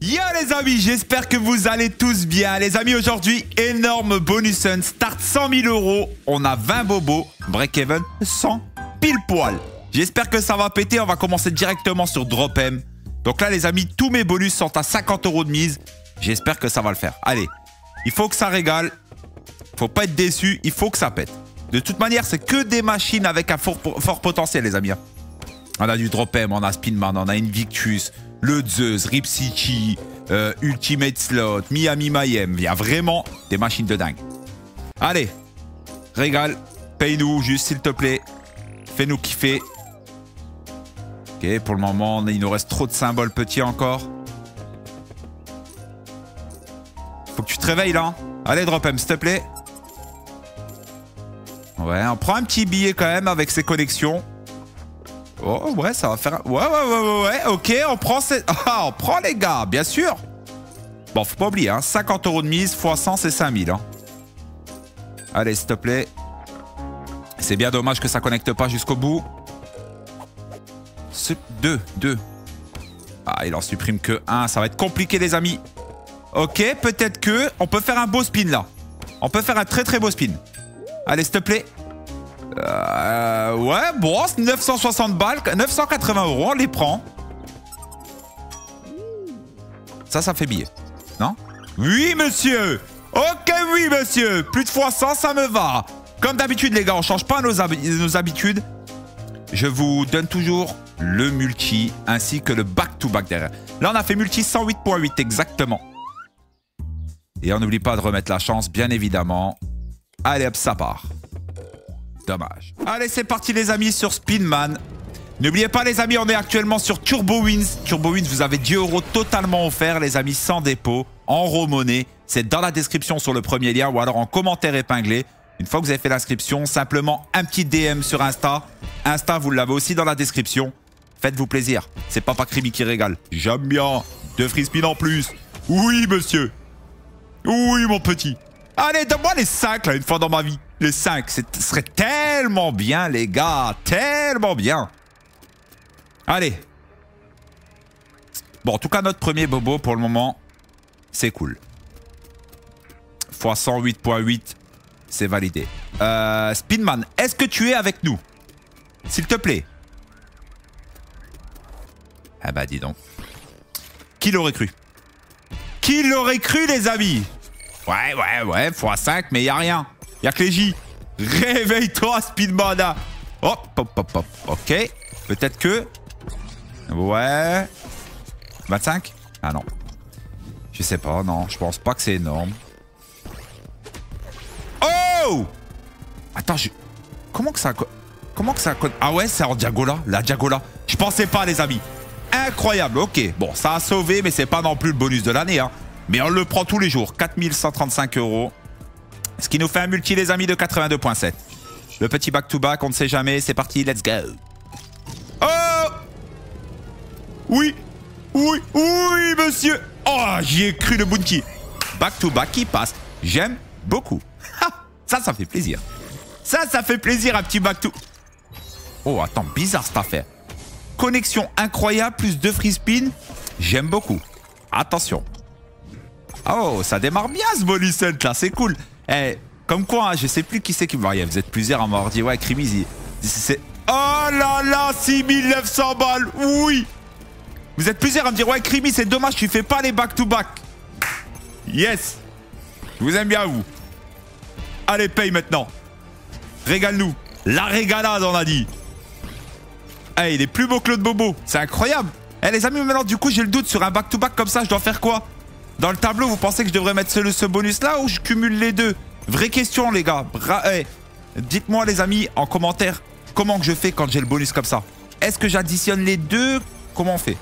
Yo les amis, j'espère que vous allez tous bien. Les amis, aujourd'hui, énorme bonus hunt. Start 100 000 €. On a 20 bobos. Break-even 100 pile poil. J'espère que ça va péter. On va commencer directement sur Drop M. Donc là les amis, tous mes bonus sont à 50 € de mise. J'espère que ça va le faire. Allez, il faut que ça régale. Faut pas être déçu, il faut que ça pète. De toute manière, c'est que des machines avec un fort potentiel les amis. On a du Drop M, on a Spinman, on a Invictus, le Zeus, Rip City, Ultimate Slot, Miami Mayhem. Il y a vraiment des machines de dingue. Allez, régale, paye-nous juste s'il te plaît. Fais-nous kiffer. Ok, pour le moment, il nous reste trop de symboles petits encore. Faut que tu te réveilles là. Allez, Drop M, s'il te plaît. Ouais, on prend un petit billet quand même avec ses connexions. Oh ouais, ça va faire... Ouais, ok, on prend ces... Ah, on prend les gars, bien sûr. Bon, faut pas oublier, hein, 50 € de mise, x 100, c'est 5000. Hein. Allez, s'il te plaît. C'est bien dommage que ça connecte pas jusqu'au bout. 2. Ah, il en supprime que 1, ça va être compliqué les amis. Ok, peut-être que... On peut faire un beau spin là. On peut faire un très beau spin. Allez, s'il te plaît. Ouais, bon, 960 balles, 980 €, on les prend. Ça fait billet. Non? Oui, monsieur. Ok, oui, monsieur. Plus de x 100, ça me va. Comme d'habitude, les gars, on change pas nos habitudes. Je vous donne toujours le multi ainsi que le back-to-back derrière. Là, on a fait multi 108.8 exactement. Et on n'oublie pas de remettre la chance, bien évidemment. Allez, hop, ça part. Dommage. Allez, c'est parti les amis sur Spinman. N'oubliez pas les amis, on est actuellement sur Turbo Wins. Turbo Wins, vous avez 10 € totalement offerts les amis, sans dépôt, en raw money. C'est dans la description sur le premier lien ou alors en commentaire épinglé. Une fois que vous avez fait l'inscription, simplement un petit DM sur Insta. Insta, vous l'avez aussi dans la description. Faites-vous plaisir. C'est Papa Krimi qui régale. J'aime bien. 2 free spin en plus. Oui, monsieur. Oui, mon petit. Allez, donne-moi les 5 là, une fois dans ma vie. Les 5, ce serait tellement bien, les gars. Tellement bien. Allez. Bon, en tout cas, notre premier bobo pour le moment, c'est cool. x 108.8, c'est validé. Spinman, est-ce que tu es avec nous? S'il te plaît. Ah bah, dis donc. Qui l'aurait cru? Qui l'aurait cru, les amis? Ouais, x 5, mais il n'y a rien. Il n'y a que les J. Réveille-toi, Speedman. Hop. Ok. Peut-être que... Ouais. 25? Ah non. Je sais pas, non. Je pense pas que c'est énorme. Oh! Attends, Comment que ça... Ah ouais, c'est en Diagola. La Diagola. Je pensais pas, les amis. Incroyable. Ok. Bon, ça a sauvé, mais c'est pas non plus le bonus de l'année, hein. Mais on le prend tous les jours. 4135 €. Ce qui nous fait un multi, les amis, de 82.7. Le petit back-to-back, on ne sait jamais. C'est parti, let's go. Oh! Oui, monsieur. Oh, j'y ai cru, le bounty. Back-to-back qui passe. J'aime beaucoup. Ça fait plaisir. Ça fait plaisir, un petit back-to... Oh, attends, bizarre cette affaire. Connexion incroyable, plus 2 free spin. J'aime beaucoup. Attention. Oh, ça démarre bien ce bonus hunt là, c'est cool. Eh, comme quoi, hein, je sais plus qui c'est qui... Vous êtes plusieurs à m'avoir dit, ouais, Krimi, c'est... Oh là là, 6900 balles, oui. Vous êtes plusieurs à me dire, ouais, Krimi, c'est dommage, tu fais pas les back-to-back. Yes. Je vous aime bien, vous. Allez, paye maintenant. Régale-nous. La régalade, on a dit. Eh, il est plus beau que l'autre bobo. C'est incroyable. Eh, les amis, maintenant, du coup, j'ai le doute sur un back-to-back comme ça, je dois faire quoi? Dans le tableau, vous pensez que je devrais mettre ce bonus-là ou je cumule les deux? Vraie question, les gars. Dites-moi, les amis, en commentaire, comment que je fais quand j'ai le bonus comme ça? Est-ce que j'additionne les deux? Comment on fait?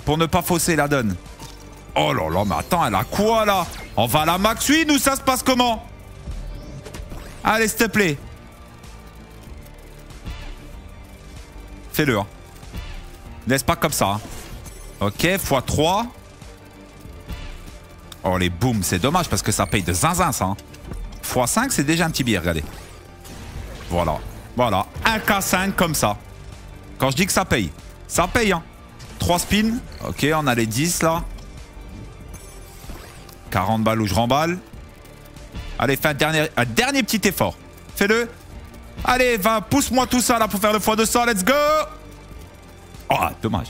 Pour ne pas fausser la donne. Oh là là, mais attends, elle a quoi, là? On va à la max win ou ça se passe comment? Allez, s'il te plaît. Fais-le, hein. Laisse pas comme ça, hein. Ok, x3. Oh, les booms, c'est dommage parce que ça paye de zinzin, ça. Hein. x5, c'est déjà un petit billet, regardez. Voilà. 1K5 comme ça. Quand je dis que ça paye, hein. 3 spins. Ok, on a les 10 là. 40 balles ou je remballe. Allez, fais un dernier petit effort. Fais-le. Allez, va, pousse-moi tout ça là pour faire le x200. Let's go. Oh, dommage.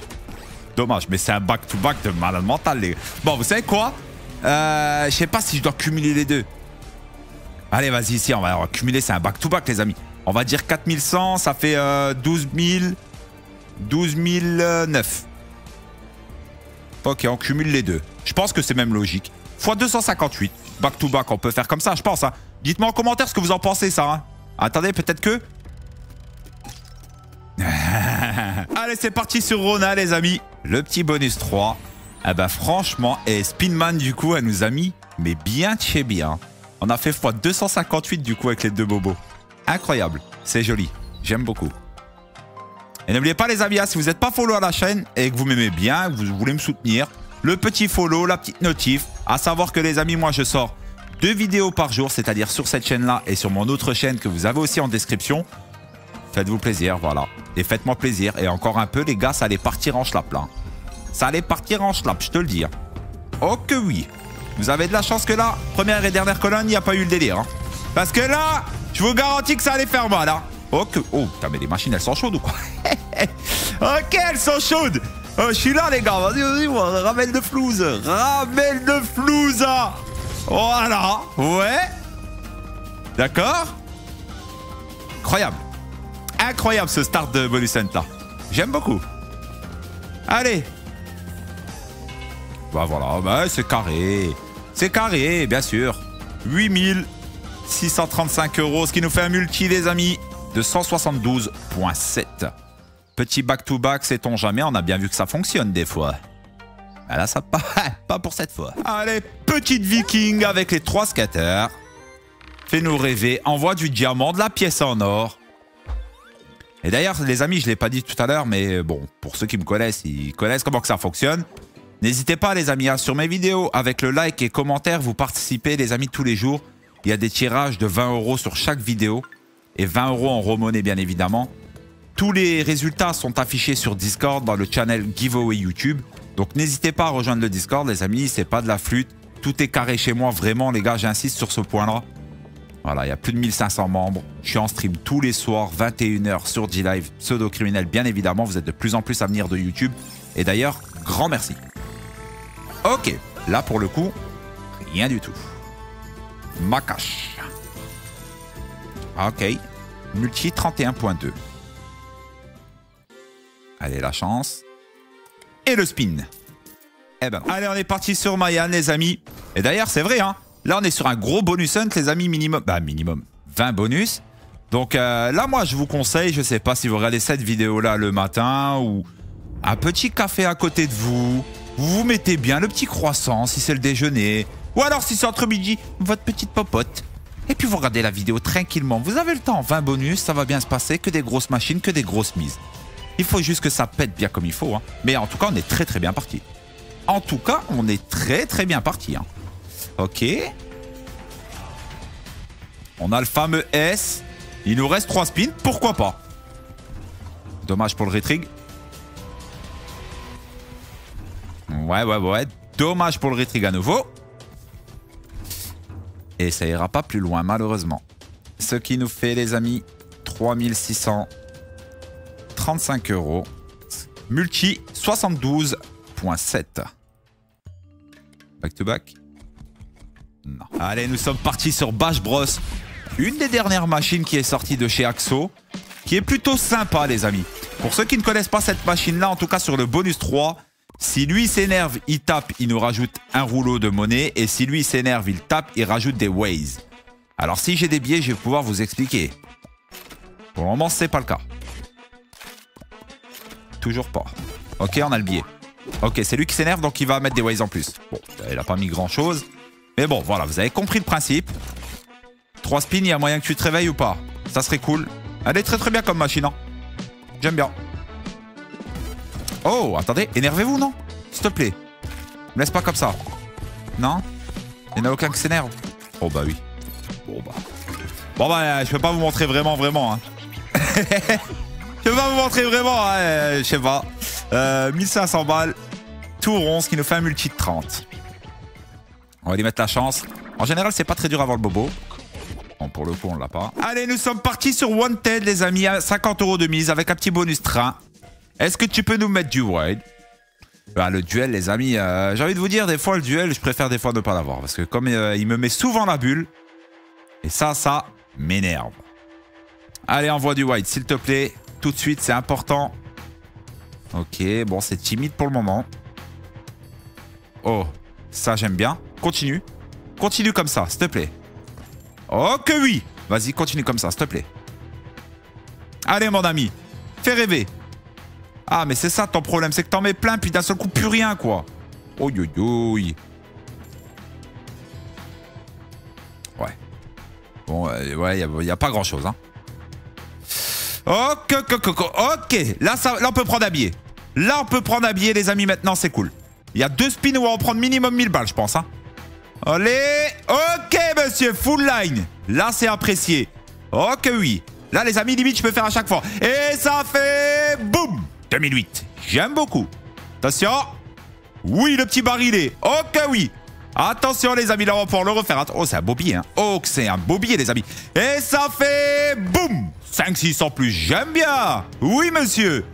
Dommage, mais c'est un back-to-back de malade mental, les gars. Bon, vous savez quoi? Je sais pas si je dois cumuler les deux. Allez, vas-y, ici, on va cumuler. C'est un back-to-back, les amis. On va dire 4100, ça fait 12 009. Ok, on cumule les deux. Je pense que c'est même logique. Fois 258. Back-to-back, on peut faire comme ça, je pense. Hein. Dites-moi en commentaire ce que vous en pensez, ça. Hein. Attendez, peut-être que... Allez, c'est parti sur Rona, les amis. Le petit bonus 3. Eh ben, franchement, et Spinman, du coup, elle nous a mis, mais bien de chez bien. On a fait fois 258, du coup, avec les deux bobos. Incroyable. C'est joli. J'aime beaucoup. Et n'oubliez pas, les amis, si vous n'êtes pas follow à la chaîne et que vous m'aimez bien, que vous voulez me soutenir, le petit follow, la petite notif. À savoir que, les amis, moi, je sors 2 vidéos par jour, c'est-à-dire sur cette chaîne-là et sur mon autre chaîne que vous avez aussi en description. Faites-vous plaisir, voilà. Et faites-moi plaisir. Et encore un peu, les gars, ça allait partir en schlapp, là. Ça allait partir en schlapp, je te le dis. Hein. Oh que oui. Vous avez de la chance que là, première et dernière colonne, il n'y a pas eu le délire. Hein. Parce que là, je vous garantis que ça allait faire mal. Hein. Oh que... Oh, putain, mais les machines, elles sont chaudes ou quoi? Ok, elles sont chaudes. Oh, je suis là, les gars. Vas-y, vas-y, ramène de flouze. Ramène de flouze. Voilà. Ouais. D'accord. Incroyable. Incroyable ce start de bonus hunt là. J'aime beaucoup. Allez. Bah voilà, bah, c'est carré. C'est carré, bien sûr. 8635 €, ce qui nous fait un multi, les amis, de 172,7. Petit back-to-back, sait-on jamais. On a bien vu que ça fonctionne des fois. Ah là, ça pas pour cette fois. Allez, petite viking avec les 3 scatters. Fais-nous rêver. Envoie du diamant, de la pièce en or. Et d'ailleurs, les amis, je ne l'ai pas dit tout à l'heure, mais bon, pour ceux qui me connaissent, ils connaissent comment que ça fonctionne. N'hésitez pas, les amis, sur mes vidéos, avec le like et commentaire, vous participez, les amis, tous les jours. Il y a des tirages de 20 € sur chaque vidéo. Et 20 € en remonnaie, bien évidemment. Tous les résultats sont affichés sur Discord, dans le channel Giveaway YouTube. Donc, n'hésitez pas à rejoindre le Discord, les amis. C'est pas de la flûte. Tout est carré chez moi, vraiment, les gars, j'insiste sur ce point-là. Voilà, il y a plus de 1500 membres. Je suis en stream tous les soirs, 21 h sur G-Live, pseudo-criminel, bien évidemment. Vous êtes de plus en plus à venir de YouTube. Et d'ailleurs, grand merci. Ok, là pour le coup, rien du tout. Makash. Ok, multi 31.2. Allez, la chance. Et le spin. Eh ben, allez, on est parti sur Mayan, les amis. Et d'ailleurs, c'est vrai, hein. Là, on est sur un gros bonus hunt, les amis, minimum. Bah, minimum 20 bonus. Donc là, moi, je vous conseille, je sais pas si vous regardez cette vidéo-là le matin ou un petit café à côté de vous. Vous vous mettez bien le petit croissant si c'est le déjeuner. Ou alors, si c'est entre midi, votre petite popote. Et puis, vous regardez la vidéo tranquillement. Vous avez le temps, 20 bonus, ça va bien se passer. Que des grosses machines, que des grosses mises. Il faut juste que ça pète bien comme il faut. Hein. Mais en tout cas, on est très, très bien parti. En tout cas, on est très, très bien parti. Hein. Ok. On a le fameux S. Il nous reste 3 spins. Pourquoi pas? Dommage pour le retrig. Ouais. Dommage pour le retrig à nouveau. Et ça ira pas plus loin, malheureusement. Ce qui nous fait, les amis, 3635 €. Multi 72,7. Back to back. Non. Allez, nous sommes partis sur Bash Bros. Une des dernières machines qui est sortie de chez Axo. Qui est plutôt sympa, les amis. Pour ceux qui ne connaissent pas cette machine-là, en tout cas sur le bonus 3, si lui s'énerve, il tape, il nous rajoute un rouleau de monnaie. Et si lui s'énerve, il tape, il rajoute des ways. Alors si j'ai des billets, je vais pouvoir vous expliquer. Pour le moment, c'est pas le cas. Toujours pas. Ok, on a le billet. Ok, c'est lui qui s'énerve, donc il va mettre des ways en plus. Bon, il n'a pas mis grand-chose. Mais bon, voilà, vous avez compris le principe. 3 spins, il y a moyen que tu te réveilles ou pas? Ça serait cool. Elle est très très bien comme machine, hein. J'aime bien. Oh, attendez, énervez-vous, non? S'il te plaît. Me laisse pas comme ça. Non? Il n'y en a aucun qui s'énerve? Oh bah oui. Bon bah, je peux pas vous montrer vraiment, hein. Je peux pas vous montrer vraiment, hein, je sais pas. 1500 balles, tout rond, ce qui nous fait un multi de 30. On va lui mettre la chance. En général, c'est pas très dur à avoir le bobo. Bon, pour le coup, on l'a pas. Allez, nous sommes partis sur Wanted, les amis. À 50 € de mise avec un petit bonus train. Est-ce que tu peux nous mettre du wide? Bah, le duel, les amis, j'ai envie de vous dire, des fois, le duel, je préfère des fois ne pas l'avoir. Parce que comme il me met souvent la bulle, et ça m'énerve. Allez, envoie du wide, s'il te plaît. Tout de suite, c'est important. Ok, bon, c'est timide pour le moment. Oh, ça, j'aime bien. Continue. Continue comme ça, s'il te plaît. Oh que oui. Vas-y, continue comme ça, s'il te plaît. Allez, mon ami. Fais rêver. Ah, mais c'est ça ton problème, c'est que t'en mets plein, puis d'un seul coup, plus rien, quoi. Oh, yo, yo. Ouais. Bon, ouais, il n'y a pas grand-chose, hein. Ok. Là, on peut prendre un billet. Là, on peut prendre un billet, les amis, maintenant, c'est cool. Il y a 2 spins où on va prendre minimum 1000 balles, je pense, hein. Allez. Ok, monsieur, full line. Là, c'est apprécié. Ok, oui. Là, les amis, limite, je peux faire à chaque fois. Et ça fait... Boum 2008. J'aime beaucoup. Attention. Oui, le petit barillet. Ok, oui. Attention, les amis, là, on va pouvoir le refaire. Oh, c'est un beau billet, hein. Oh, c'est un beau billet, les amis. Et ça fait... Boum 5-6 en plus. J'aime bien. Oui, monsieur.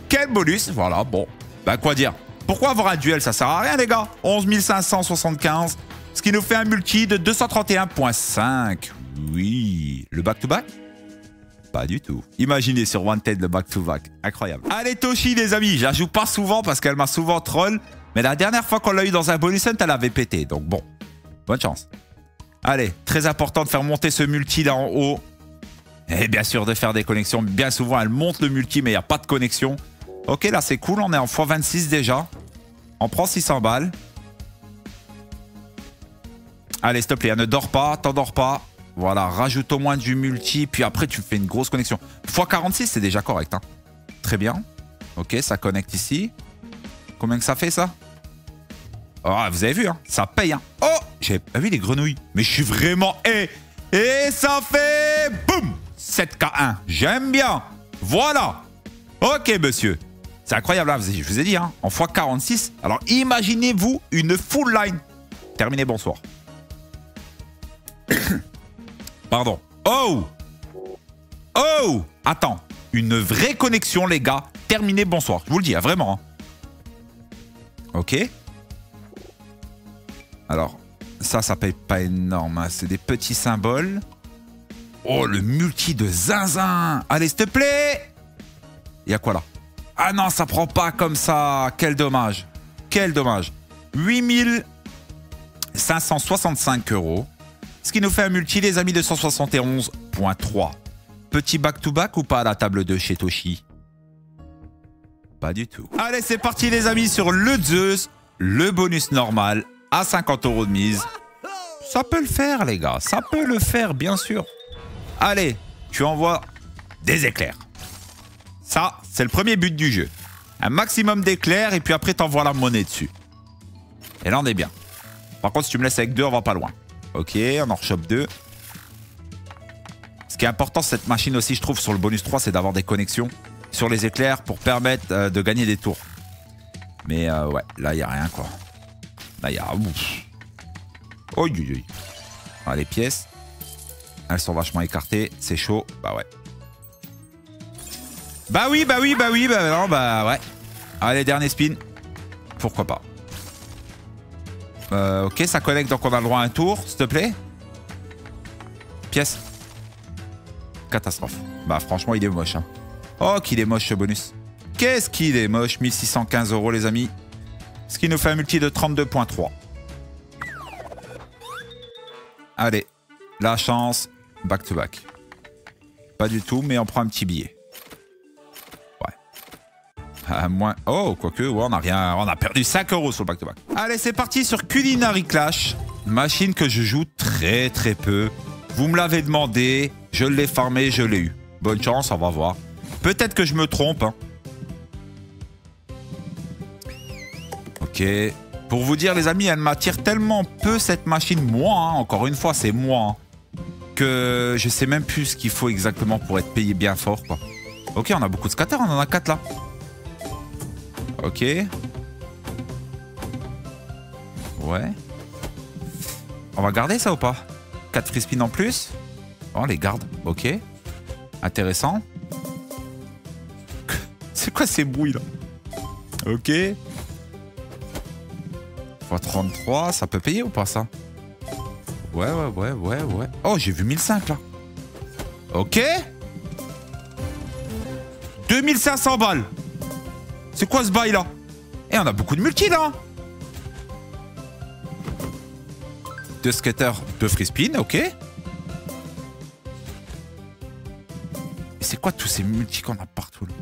Quel bonus. Voilà, bon. Bah, quoi dire? Pourquoi avoir un duel? Ça sert à rien, les gars. 11 575. Ce qui nous fait un multi de 231,5. Oui. Le back-to-back? Pas du tout. Imaginez sur Wanted le back-to-back. Incroyable. Allez, Toshi, les amis. Je la joue pas souvent parce qu'elle m'a souvent troll. Mais la dernière fois qu'on l'a eu dans un bonus hunt, elle avait pété. Donc bon, bonne chance. Allez, très important de faire monter ce multi là en haut. Et bien sûr de faire des connexions. Bien souvent, elle monte le multi, mais il n'y a pas de connexion. Ok, là c'est cool. On est en x26 déjà. On prend 600 balles. Allez, s'il te plaît, ne dors pas, t'endors pas. Voilà, rajoute au moins du multi, puis après tu fais une grosse connexion. x46, c'est déjà correct, hein. Très bien. Ok, ça connecte ici. Combien que ça fait, ça? Oh, vous avez vu, hein, ça paye, hein. Oh, j'ai pas vu les grenouilles. Mais je suis vraiment... Et ça fait... Boum 7K1. J'aime bien. Voilà. Ok, monsieur. C'est incroyable, hein, je vous ai dit, hein, en x46. Alors, imaginez-vous une full line. Terminé, bonsoir. Pardon. Oh! Oh! Attends. Une vraie connexion, les gars. Terminé, bonsoir. Je vous le dis, hein, vraiment. Hein. Ok. Alors, ça paye pas énorme. Hein. C'est des petits symboles. Oh, le multi de zinzin. Allez, s'il te plaît. Il y a quoi là? Ah non, ça prend pas comme ça. Quel dommage. Quel dommage. 8565 €. Ce qui nous fait un multi, les amis, de 171,3. Petit back-to-back ou pas à la table 2 chez Toshi? Pas du tout. Allez, c'est parti, les amis, sur le Zeus. Le bonus normal à 50 € de mise. Ça peut le faire, les gars. Ça peut le faire, bien sûr. Allez, tu envoies des éclairs. Ça, c'est le premier but du jeu. Un maximum d'éclairs et puis après, t'envoies la monnaie dessus. Et là, on est bien. Par contre, si tu me laisses avec 2, on va pas loin. Ok, on en rechoppe 2. Ce qui est important, cette machine aussi, je trouve, sur le bonus 3, c'est d'avoir des connexions sur les éclairs pour permettre de gagner des tours. Mais ouais, là, il n'y a rien, quoi. Là, il y a... Oh, ah, les pièces. Elles sont vachement écartées. C'est chaud. Bah ouais. Bah oui. Bah non, bah ouais. Allez, dernier spin. Pourquoi pas. Ok, ça connecte, donc on a le droit à un tour, s'il te plaît. Pièce. Catastrophe. Bah franchement, il est moche. Hein. Oh, qu'il est moche ce bonus. Qu'est-ce qu'il est moche. 1615 €, les amis. Ce qui nous fait un multi de 32,3. Allez, la chance. Back to back. Pas du tout, mais on prend un petit billet. Ouais. Moins... Oh, quoique, ouais, on a rien. On a perdu 5 € sur le back to back. Allez, c'est parti sur Culinary Clash. Machine que je joue très très peu. Vous me l'avez demandé. Je l'ai farmé, je l'ai eu. Bonne chance, on va voir. Peut-être que je me trompe. Hein. Ok. Pour vous dire, les amis, elle m'attire tellement peu cette machine. Moi, hein, encore une fois, c'est moi. Hein, que je sais même plus ce qu'il faut exactement pour être payé bien fort, quoi. Ok, on a beaucoup de scatters, on en a 4 là. Ok. Ouais. On va garder ça ou pas? 4 free spin en plus. Oh, les garde. Ok. Intéressant. C'est quoi ces bruits là? Ok. X 33, ça peut payer ou pas ça? Ouais. Oh, j'ai vu 1005 là. Ok. 2500 balles. C'est quoi ce bail là? Et on a beaucoup de multi là. 2 skaters, 2 free spin, ok. Et c'est quoi tous ces multis qu'on a partout là?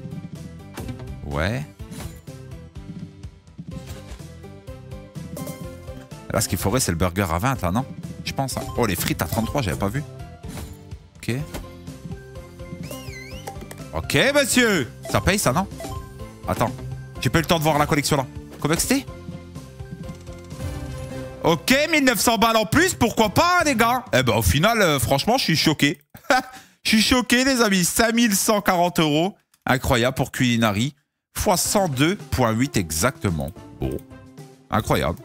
Ouais. Là, ce qu'il faudrait, c'est le burger à 20, là, non? Je pense. Hein. Oh, les frites à 33, j'avais pas vu. Ok. Ok, monsieur. Ça paye, ça, non? Attends. J'ai pas eu le temps de voir la collection, là. Combien que c'était? Ok, 1900 balles en plus, pourquoi pas, les gars? Eh ben, au final, franchement, je suis choqué. Je suis choqué, les amis. 5140 €. Incroyable pour Culinary. Fois 102,8 exactement. Bon. Incroyable.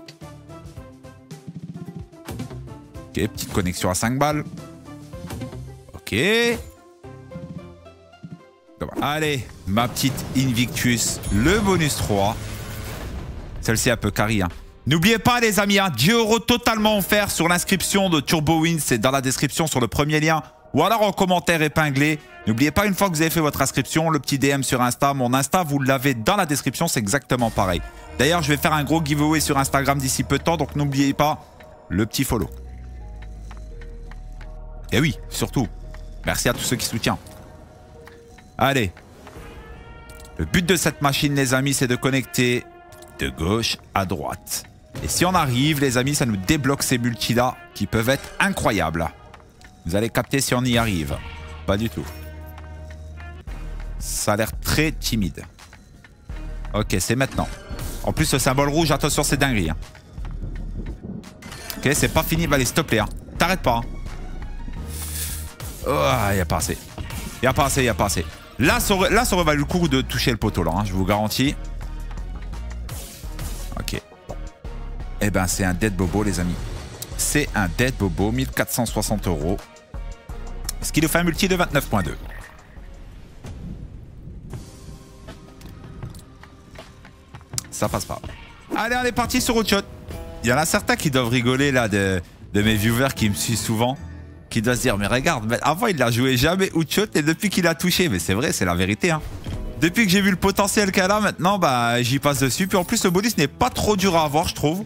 Ok, petite connexion à 5 balles. Ok. Allez, ma petite Invictus, le bonus 3. Celle-ci un peu carry, hein. N'oubliez pas, les amis, hein, 10 € totalement offert sur l'inscription de Turbo Win. C'est dans la description sur le premier lien ou alors en commentaire épinglé. N'oubliez pas, une fois que vous avez fait votre inscription, le petit DM sur Insta. Mon Insta, vous l'avez dans la description, c'est exactement pareil. D'ailleurs, je vais faire un gros giveaway sur Instagram d'ici peu de temps, donc n'oubliez pas le petit follow. Et oui, surtout, merci à tous ceux qui soutiennent. Allez. Le but de cette machine, les amis, c'est de connecter de gauche à droite. Et si on arrive, les amis, ça nous débloque ces multis-là qui peuvent être incroyables. Vous allez capter si on y arrive. Pas du tout. Ça a l'air très timide. Ok, c'est maintenant. En plus, ce symbole rouge, attention, c'est dinguerie. Hein. Ok, c'est pas fini. Allez, s'il te plaît. Hein. T'arrêtes pas. Hein. Oh, y a pas assez. Y a pas assez. Là, ça aurait valu le coup de toucher le poteau, là. Hein, je vous garantis. Ok. Eh ben, c'est un dead bobo, les amis. C'est un dead bobo. 1460 €. Ce qui nous fait un multi de 29,2. Ça passe pas. Allez, on est parti sur autre chose. Il y en a certains qui doivent rigoler là de mes viewers qui me suivent souvent. Qui doivent se dire, mais regarde, mais avant il n'a joué jamais Outshot et depuis qu'il a touché, mais c'est vrai, c'est la vérité. Hein. Depuis que j'ai vu le potentiel qu'elle a maintenant, bah j'y passe dessus. Puis en plus, le bonus n'est pas trop dur à avoir, je trouve.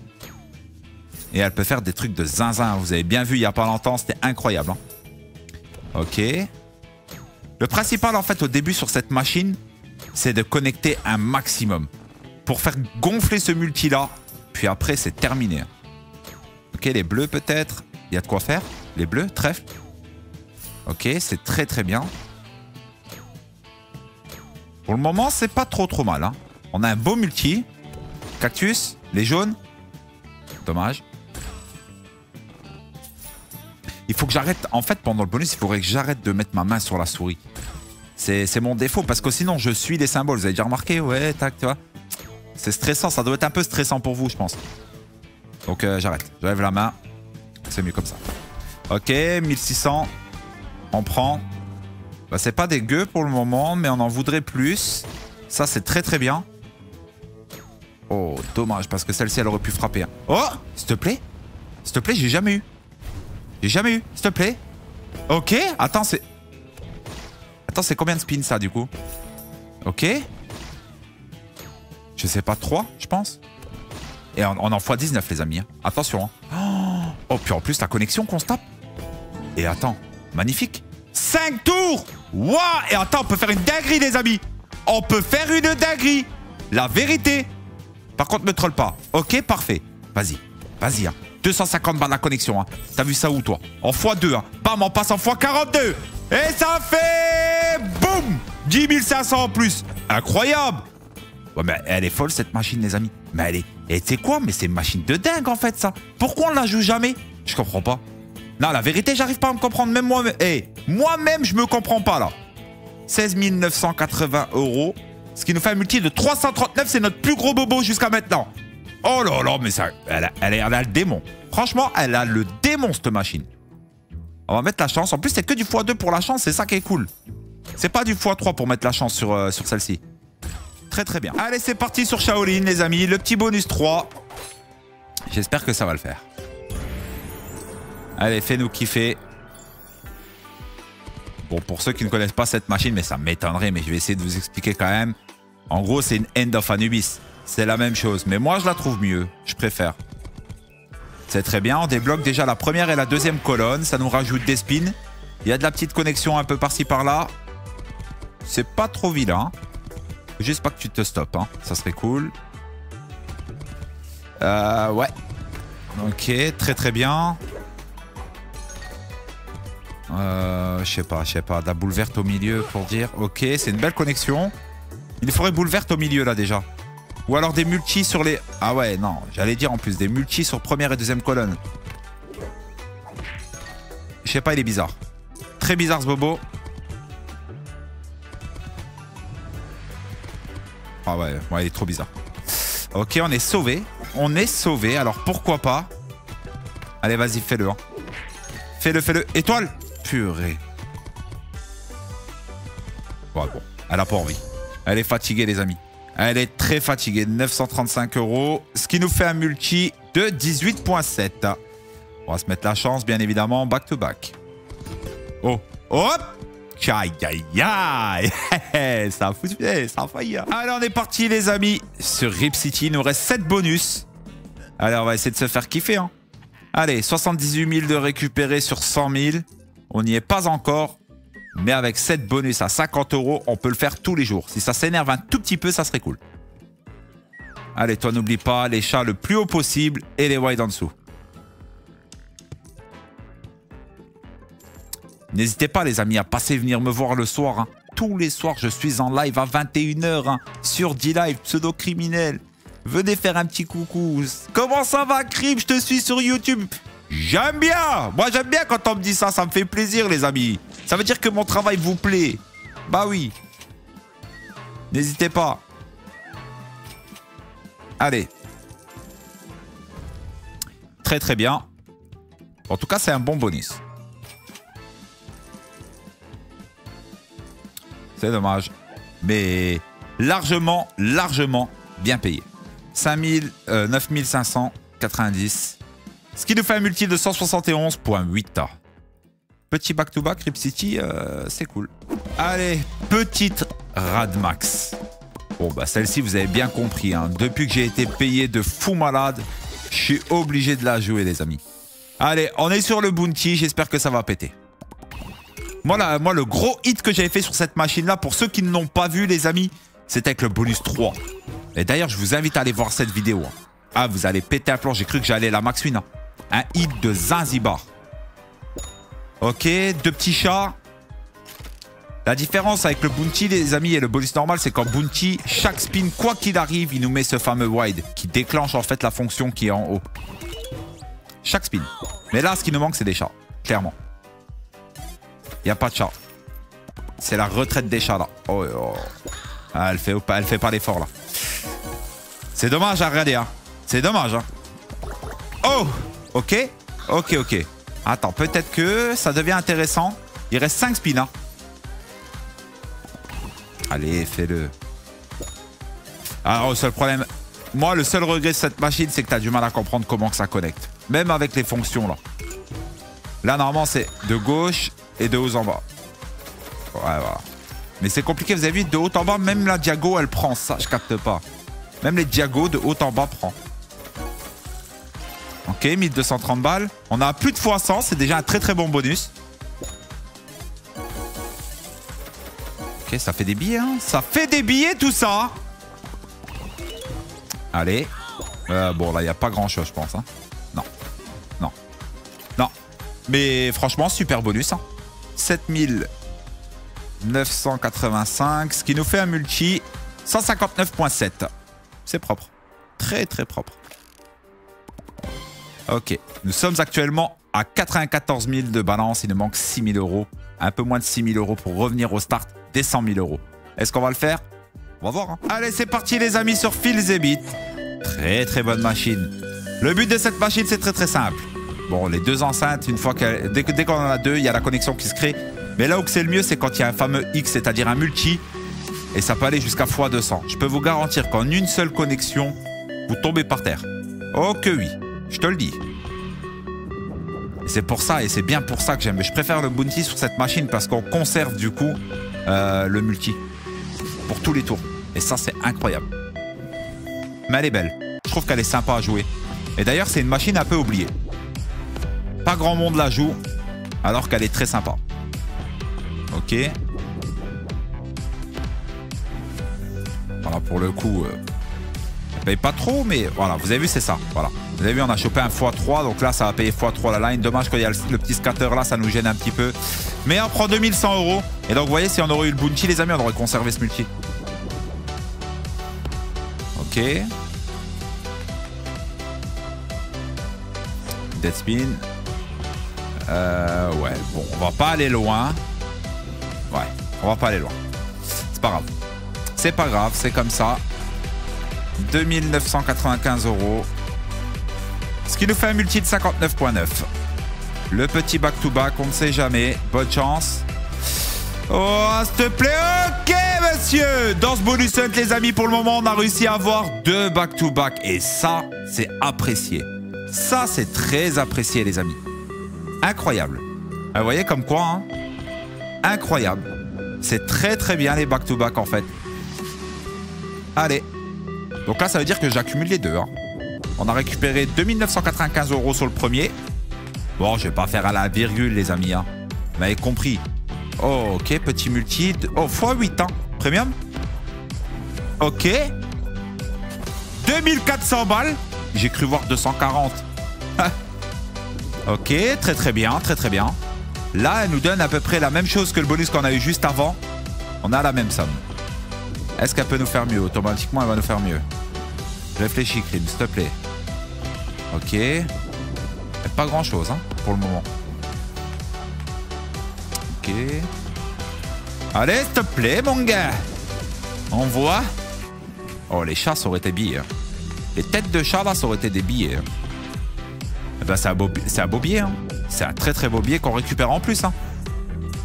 Et elle peut faire des trucs de zinzin. Vous avez bien vu il n'y a pas longtemps, c'était incroyable. Hein. Ok. Le principal, en fait, au début sur cette machine, c'est de connecter un maximum. Pour faire gonfler ce multi-là. Puis après, c'est terminé. Ok, les bleus peut-être. Il y a de quoi faire. Les bleus, trèfle. Ok, c'est très très bien. Pour le moment, c'est pas trop mal. Hein. On a un beau multi. Cactus, les jaunes. Dommage. Il faut que j'arrête. En fait, pendant le bonus, il faudrait que j'arrête de mettre ma main sur la souris. C'est mon défaut parce que sinon, je suis les symboles. Vous avez déjà remarqué? Ouais, tac, tu vois. C'est stressant. Ça doit être un peu stressant pour vous, je pense. Donc, j'arrête. Je lève la main. C'est mieux comme ça. Ok, 1600. On prend. Bah, c'est pas dégueu pour le moment, mais on en voudrait plus. Ça, c'est très très bien. Oh, dommage, parce que celle-ci, elle aurait pu frapper. Hein. Oh, s'il te plaît. S'il te plaît, j'ai jamais eu. J'ai jamais eu, s'il te plaît. Ok, attends, c'est... Attends, c'est combien de spins, ça, du coup? Ok. Je sais pas, 3, je pense. Et on en fois 19, les amis. Hein. Attention. Hein. Oh, puis en plus, la connexion qu'on se tape. Et attends, magnifique. 5 tours. Waouh. Et attends, on peut faire une dinguerie, les amis. On peut faire une dinguerie. La vérité. Par contre, ne troll pas. Ok, parfait. Vas-y. Vas-y. Hein. 250 balles la connexion. Hein. T'as vu ça où, toi? En x2. Hein. Bam, on passe en x42. Et ça fait... Boum. 10 500 en plus. Incroyable. Ouais, mais elle est folle, cette machine, les amis. Mais elle est... Et tu sais quoi? Mais c'est une machine de dingue, en fait, ça. Pourquoi on la joue jamais? Je comprends pas. Non, la vérité, j'arrive pas à me comprendre. Même moi-même. Hey, moi-même, je me comprends pas, là. 16 980 €. Ce qui nous fait un multi de 339. C'est notre plus gros bobo jusqu'à maintenant. Oh là là, mais ça... Elle a le démon. Franchement, elle a le démon, cette machine. On va mettre la chance. En plus, c'est que du x2 pour la chance. C'est ça qui est cool. C'est pas du x3 pour mettre la chance sur celle-ci. Très très bien. Allez, c'est parti sur Shaolin, les amis. Le petit bonus 3. J'espère que ça va le faire. Allez, fais-nous kiffer. Bon, pour ceux qui ne connaissent pas cette machine, mais ça m'étonnerait, mais je vais essayer de vous expliquer quand même. En gros, c'est une End of Anubis. C'est la même chose. Mais moi, je la trouve mieux. Je préfère. C'est très bien. On débloque déjà la première et la deuxième colonne. Ça nous rajoute des spins. Il y a de la petite connexion un peu par-ci par-là. C'est pas trop vilain. Juste pas que tu te stoppes. Hein. Ça serait cool. Ouais. Ok, très très bien. Je sais pas. De la boule verte au milieu pour dire. Ok, c'est une belle connexion. Il faudrait boule verte au milieu là déjà. Ou alors des multis sur les... Ah ouais, non, j'allais dire en plus des multis sur première et deuxième colonne. Je sais pas, il est bizarre. Très bizarre ce bobo. Ah ouais, il est trop bizarre. Ok, on est sauvé. On est sauvé, alors pourquoi pas. Allez, vas-y, fais-le. Hein. Fais-le. Étoile. Purée. Ouais, bon, elle a pas envie. Elle est fatiguée, les amis. Elle est très fatiguée. 935 €. Ce qui nous fait un multi de 18,7. On va se mettre la chance, bien évidemment. Back to back. Oh. Hop. Aïe, aïe, aïe. Ça a foutu. Ça a failli. Allez, on est parti, les amis. Sur Rip City, il nous reste 7 bonus. Allez, on va essayer de se faire kiffer. Hein. Allez, 78 000 de récupérer sur 100 000. On n'y est pas encore. Mais avec 7 bonus à 50 €, on peut le faire tous les jours. Si ça s'énerve un tout petit peu, ça serait cool. Allez, toi, n'oublie pas les chats le plus haut possible et les wide en dessous. N'hésitez pas, les amis, à passer venir me voir le soir. Hein. Tous les soirs, je suis en live à 21 h hein, sur D-Live, pseudo-criminel. Venez faire un petit coucou. Comment ça va, Crime? Je te suis sur YouTube. J'aime bien. Moi, j'aime bien quand on me dit ça. Ça me fait plaisir, les amis. Ça veut dire que mon travail vous plaît. Bah oui. N'hésitez pas. Allez. Très, très bien. En tout cas, c'est un bon bonus. C'est dommage. Mais largement bien payé. 9590. Ce qui nous fait un multi de 171,8. Petit back-to-back, Rip City, c'est cool. Allez, petite Radmax. Bon, bah celle-ci, vous avez bien compris. Hein. Depuis que j'ai été payé de fou malade, je suis obligé de la jouer, les amis. Allez, on est sur le bounty. J'espère que ça va péter. Moi, le gros hit que j'avais fait sur cette machine-là, pour ceux qui ne l'ont pas vu, les amis, c'était avec le bonus 3. Et d'ailleurs, je vous invite à aller voir cette vidéo. Hein. Ah, vous allez péter un plan. J'ai cru que j'allais la max win. Hein. Un hit de Zanzibar. Ok, 2 petits chats. La différence avec le bounty, les amis, et le bonus normal, c'est qu'en bounty, chaque spin, quoi qu'il arrive, il nous met ce fameux wide qui déclenche en fait la fonction qui est en haut. Chaque spin. Mais là, ce qui nous manque, c'est des chats. Clairement. Il n'y a pas de chat. C'est la retraite des chats, là. Oh, oh. Ah, elle fait pas l'effort, là. C'est dommage à regarder, hein. C'est dommage, hein. Oh! Ok. Ok. Attends, peut-être que ça devient intéressant. Il reste 5 spins, hein. Allez, fais-le. Alors, le seul problème... Moi, le seul regret de cette machine, c'est que tu as du mal à comprendre comment que ça connecte. Même avec les fonctions, là. Là, normalement, c'est de gauche et de haut en bas. Ouais, voilà. Mais c'est compliqué, vous avez vu, de haut en bas, même la diago, elle prend ça. Je capte pas. Même les diagos de haut en bas prend. Ok, 1230 balles. On a plus de fois 100, c'est déjà un très très bon bonus. Ok, ça fait des billets, hein. Ça fait des billets, tout ça. Allez. Bon, là, il n'y a pas grand-chose, je pense. Hein. Non. Mais franchement, super bonus. Hein. 7985, ce qui nous fait un multi 159,7. C'est propre. Très, très propre. Ok. Nous sommes actuellement à 94 000 de balance. Il nous manque 6 000 €. Un peu moins de 6 000 € pour revenir au start des 100 000 €. Est-ce qu'on va le faire? On va voir. Hein. Allez, c'est parti, les amis, sur Feel the Beat. Très, très bonne machine. Le but de cette machine, c'est très simple. Bon, les deux enceintes, une fois dès qu'on en a deux, il y a la connexion qui se crée. Mais là où c'est le mieux, c'est quand il y a un fameux X, c'est-à-dire un multi. Et ça peut aller jusqu'à x200. Je peux vous garantir qu'en une seule connexion, vous tombez par terre. Oh que oui, je te le dis. C'est pour ça, et c'est bien pour ça que j'aime. Je préfère le bounty sur cette machine parce qu'on conserve du coup le multi. Pour tous les tours. Et ça, c'est incroyable. Mais elle est belle. Je trouve qu'elle est sympa à jouer. Et d'ailleurs, c'est une machine un peu oubliée. Pas grand monde la joue, alors qu'elle est très sympa. Ok. Voilà, pour le coup, elle paye pas trop, mais voilà, vous avez vu, c'est ça. Voilà. Vous avez vu, on a chopé un x3, donc là, ça va payer x3 la line. Dommage qu'il y a le petit scatter là, ça nous gêne un petit peu. Mais on prend 2100 €. Et donc, vous voyez, si on aurait eu le bounty, les amis, on aurait conservé ce multi. Ok. Dead spin. Ouais, bon, on va pas aller loin. Ouais, on va pas aller loin. C'est pas grave. C'est pas grave, c'est comme ça. 2995 €. Ce qui nous fait un multi de 59,9. Le petit back-to-back, on ne sait jamais. Bonne chance. Oh, s'il te plaît. Ok, monsieur. Dans ce bonus hunt, les amis, pour le moment, on a réussi à avoir 2 back-to-back. Et ça, c'est apprécié. Ça, c'est très apprécié, les amis. Incroyable. Vous voyez comme quoi, hein? Incroyable. C'est très très bien les back-to-back en fait. Allez. Donc là, ça veut dire que j'accumule les deux. Hein. On a récupéré 2995 € sur le premier. Bon, je vais pas faire à la virgule, les amis. Hein. Vous m'avez compris. Oh, ok, petit multi. Oh, x8, hein. Premium. Ok. 2400 balles. J'ai cru voir 240. Ok, très très bien, très très bien. Là, elle nous donne à peu près la même chose que le bonus qu'on a eu juste avant. On a la même somme. Est-ce qu'elle peut nous faire mieux? Automatiquement, elle va nous faire mieux. Réfléchis, Krim, s'il te plaît. Ok. Pas grand-chose, hein, pour le moment. Ok. Allez, s'il te plaît, mon gars. On voit. Oh, les chats, ça aurait été billets. Les têtes de chat, là, ça aurait été des billets. Eh ben, c'est un beau billet. Hein. C'est un très très beau billet qu'on récupère en plus. Hein.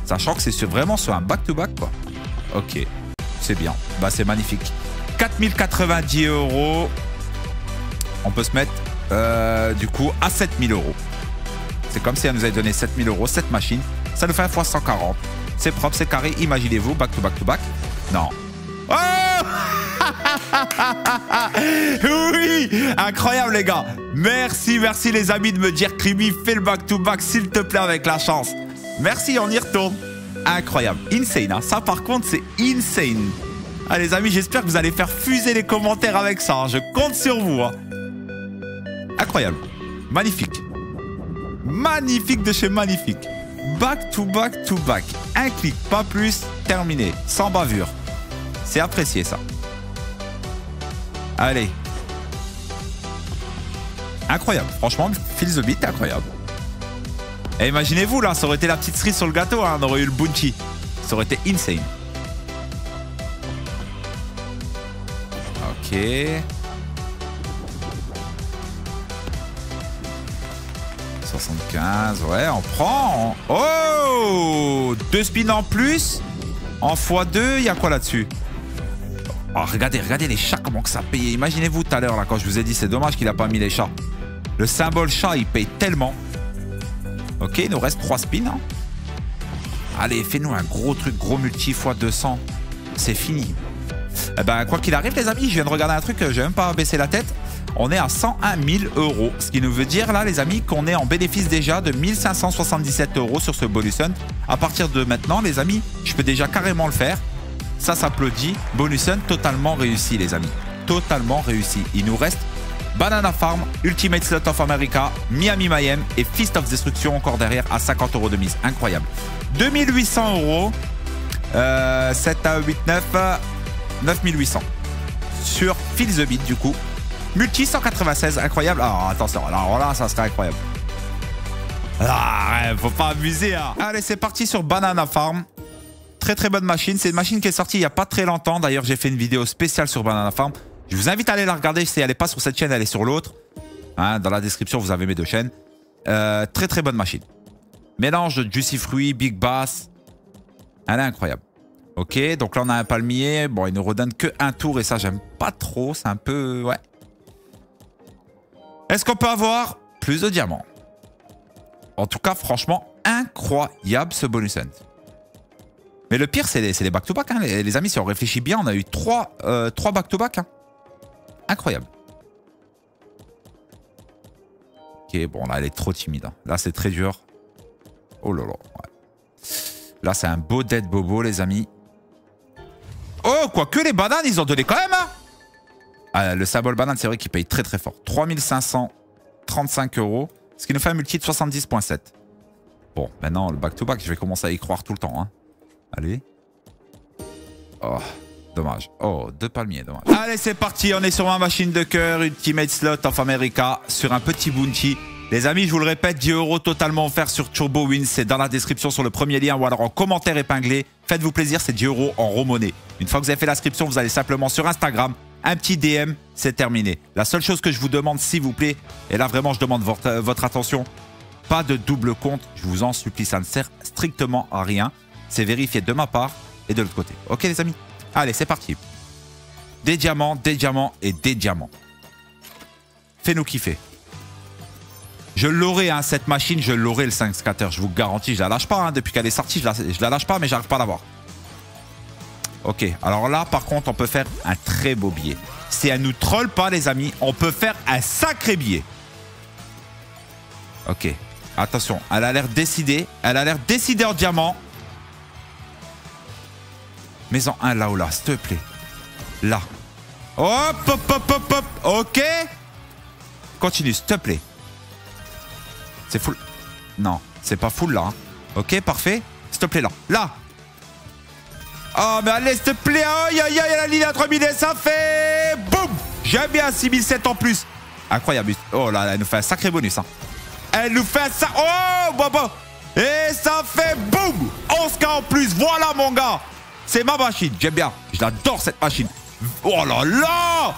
Sachant que c'est vraiment sur un back-to-back, quoi. Ok. C'est bien. Bah, c'est magnifique. 4090 €. On peut se mettre, du coup, à 7000 €. C'est comme si elle nous avait donné 7000 € cette machine. Ça nous fait un fois 140. C'est propre, c'est carré. Imaginez-vous, back-to-back-to-back. Non. Oh oui, incroyable les gars. Merci, merci les amis de me dire Krimi, fais le back-to-back s'il te plaît avec la chance. Merci, on y retourne. Incroyable, insane, hein. Ça par contre c'est insane. Ah les amis, j'espère que vous allez faire fuser les commentaires avec ça, hein. Je compte sur vous, hein. Incroyable, magnifique. Magnifique de chez magnifique. Back-to-back-to-back. Un clic, pas plus, terminé, sans bavure. C'est apprécié ça. Allez. Incroyable. Franchement, Feel the Beat, incroyable. Et imaginez-vous, là, ça aurait été la petite cerise sur le gâteau, hein, on aurait eu le bounty. Ça aurait été insane. Ok. « 75, ouais, on prend. Oh, 2 spins en plus. En x2, il y a quoi là-dessus? Oh, regardez les chats, comment que ça paye. Imaginez-vous tout à l'heure, là, quand je vous ai dit, c'est dommage qu'il n'a pas mis les chats. Le symbole chat, il paye tellement. Ok, il nous reste 3 spins. Hein. Allez, fais-nous un gros truc, gros multi x200. C'est fini. Eh ben, quoi qu'il arrive, les amis, je viens de regarder un truc, j'ai même pas baissé la tête. On est à 101 000 €. Ce qui nous veut dire, là, les amis, qu'on est en bénéfice déjà de 1577 € sur ce bonus hunt. À partir de maintenant, les amis, je peux déjà carrément le faire. Ça s'applaudit. Bonus hunt totalement réussi, les amis. Totalement réussi. Il nous reste Banana Farm, Ultimate Slot of America, Miami Mayhem et Fist of Destruction encore derrière à 50 € de mise. Incroyable. 2800 €. 7 à 8, 9. 9800. Sur Feel the Beat, du coup. Multi 196, incroyable. Ah, attention, alors là, ça serait incroyable. Ah, faut pas abuser. Hein. Allez, c'est parti sur Banana Farm. Très très bonne machine. C'est une machine qui est sortie il n'y a pas très longtemps. D'ailleurs, j'ai fait une vidéo spéciale sur Banana Farm. Je vous invite à aller la regarder si elle n'est pas sur cette chaîne, elle est sur l'autre. Hein, dans la description, vous avez mes 2 chaînes. Très très bonne machine. Mélange de Juicy Fruit, Big Bass. Elle est incroyable. Ok, donc là on a un palmier. Bon, il ne redonne que un tour et ça j'aime pas trop. C'est un peu... Ouais. Est-ce qu'on peut avoir plus de diamants? En tout cas, franchement, incroyable ce bonus hunt. Mais le pire, c'est les back-to-back. Hein. Les amis, si on réfléchit bien, on a eu 3 back-to-back. Hein. Incroyable. Ok, bon, là, elle est trop timide. Hein. Là, c'est très dur. Oh là là. Ouais. Là, c'est un beau dead bobo, les amis. Oh, quoique les bananes, ils ont donné quand même. Hein. Ah, le symbole banane, c'est vrai qu'il paye très très fort. 3535 €. Ce qui nous fait un multi de 70,7. Bon, maintenant, le back-to-back, je vais commencer à y croire tout le temps. Hein. Allez. Oh, dommage. Oh, 2 palmiers, dommage. Allez, c'est parti. On est sur ma machine de cœur, Ultimate Slot of America, sur un petit bounty. Les amis, je vous le répète, 10 € totalement offert sur Turbo Wins. C'est dans la description sur le premier lien ou alors en commentaire épinglé. Faites-vous plaisir, c'est 10 € en raw money. Une fois que vous avez fait l'inscription, vous allez simplement sur Instagram. Un petit DM, c'est terminé. La seule chose que je vous demande, s'il vous plaît, et là vraiment je demande votre attention, pas de double compte, je vous en supplie, ça ne sert strictement à rien. C'est vérifié de ma part et de l'autre côté. Ok les amis? Allez, c'est parti. Des diamants et des diamants. Fais-nous kiffer. Je l'aurai, hein, cette machine, je l'aurai le 5 scatter, je vous garantis, je la lâche pas. Hein, depuis qu'elle est sortie, je la lâche pas, mais j'arrive pas à l'avoir. Ok, alors là, par contre, on peut faire un très beau billet. Si elle nous troll pas, les amis, on peut faire un sacré billet. Ok, attention, elle a l'air décidée. Elle a l'air décidée en diamant. Mets-en un là ou là, s'il te plaît. Là. Hop, hop, hop, hop, hop. Ok. Continue, s'il te plaît. C'est full. Non, c'est pas full là. Hein. Ok, parfait. S'il te plaît, là. Là. Oh, mais allez, s'il te plaît. Aïe, aïe, aïe, la ligne à 3000 et ça fait... Boum. J'aime bien 6007 en plus. Incroyable. Oh là là, elle nous fait un sacré bonus. Hein. Elle nous fait ça. Oh, bon, bon. Et ça fait boum. 11K en plus. Voilà, mon gars. C'est ma machine. J'aime bien. Je l'adore, cette machine. Oh là là.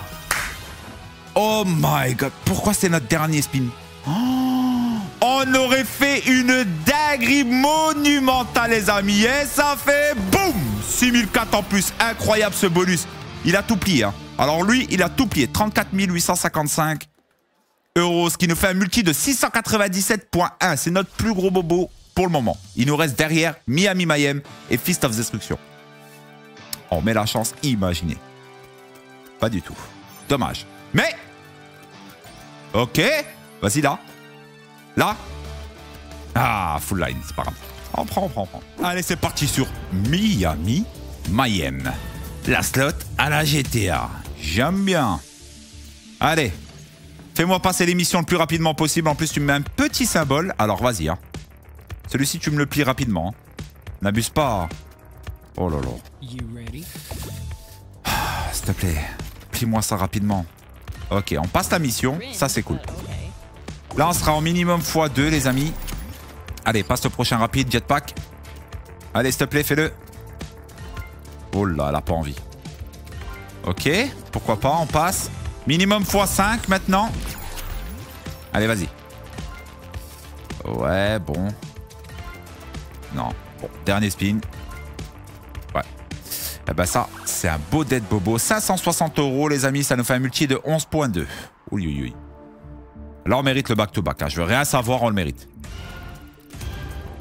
Oh my God. Pourquoi c'est notre dernier spin? Oh, on aurait fait une dinguerie monumentale, les amis. Et ça fait boum. 6004 en plus. Incroyable ce bonus. Il a tout plié. Hein. Alors lui, il a tout plié. 34 855 €. Ce qui nous fait un multi de 697,1. C'est notre plus gros bobo pour le moment. Il nous reste derrière Miami Mayhem et Fist of Destruction. On met la chance, imaginez. Pas du tout. Dommage. Mais... Ok. Vas-y, là. Là. Ah, full line, c'est pas grave. On prend. Allez, c'est parti sur Miami Mayhem. La slot à la GTA. J'aime bien. Allez. Fais-moi passer l'émission le plus rapidement possible. En plus, tu me mets un petit symbole. Alors, vas-y. Hein. Celui-ci, tu me le plies rapidement. Hein. N'abuse pas. Oh là là. Ah, s'il te plaît. Plie-moi ça rapidement. Ok, on passe la mission. Ça, c'est cool. Là, on sera en minimum x2, les amis. Allez, passe le prochain rapide, jetpack. Allez, s'il te plaît, fais-le. Oh là, elle a pas envie. Ok, pourquoi pas, on passe. Minimum x5 maintenant. Allez, vas-y. Ouais, bon. Non, bon, dernier spin. Ouais. Eh ben ça, c'est un beau dead bobo. 560 €, les amis, ça nous fait un multi de 11,2. Oui, oui, oui. Là, on mérite le back-to-back. Hein. Je veux rien savoir, on le mérite.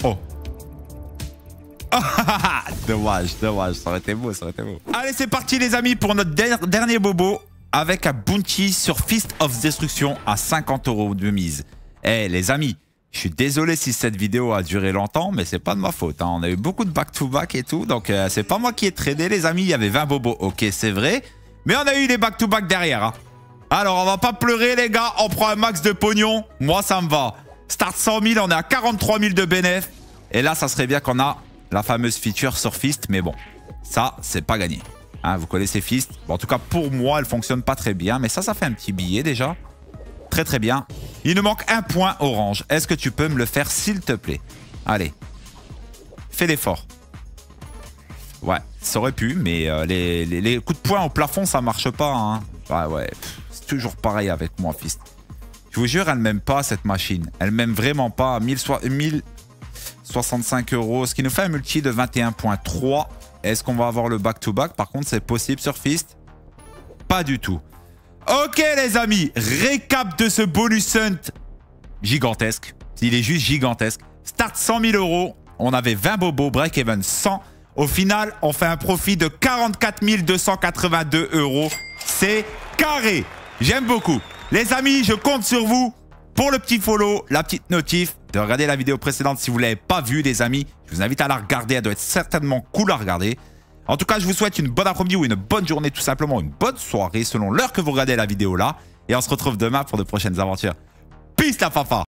Oh. Dommage. Ça aurait été beau, Allez, c'est parti, les amis, pour notre dernier bobo. Avec un bounty sur Fist of Destruction à 50 € de mise. Eh, les amis, je suis désolé si cette vidéo a duré longtemps, mais c'est pas de ma faute. Hein. On a eu beaucoup de back-to-back et tout. Donc, c'est pas moi qui ai tradé, les amis. Il y avait 20 bobos. Ok, c'est vrai. Mais on a eu les back-to-back derrière. Hein. Alors, on va pas pleurer, les gars. On prend un max de pognon. Moi, ça me va. Start 100 000, on est à 43 000 de bénéf. Et là, ça serait bien qu'on a la fameuse feature sur Fist. Mais bon, ça, c'est pas gagné. Hein, vous connaissez Fist. Bon, en tout cas, pour moi, elle fonctionne pas très bien. Mais ça fait un petit billet déjà. Très, très bien. Il nous manque un point orange. Est-ce que tu peux me le faire, s'il te plaît? Allez. Fais l'effort. Ouais, ça aurait pu. Mais les coups de poing au plafond, ça marche pas. Hein. Ouais. C'est toujours pareil avec moi, Fist. Il Je vous jure, elle m'aime pas cette machine. Elle m'aime vraiment pas. 1065 €, ce qui nous fait un multi de 21.3. Est-ce qu'on va avoir le back-to-back? Par contre, c'est possible sur Fist? Pas du tout. Ok les amis, récap de ce bonus hunt gigantesque. Il est juste gigantesque. Start 100 000 €. On avait 20 bobos, break-even 100. Au final, on fait un profit de 44 282 €. C'est carré. J'aime beaucoup. Les amis, je compte sur vous pour le petit follow, la petite notif, de regarder la vidéo précédente si vous ne l'avez pas vue, les amis. Je vous invite à la regarder. Elle doit être certainement cool à regarder. En tout cas, je vous souhaite une bonne après-midi ou une bonne journée, tout simplement, une bonne soirée selon l'heure que vous regardez la vidéo là. Et on se retrouve demain pour de prochaines aventures. Peace la fafa!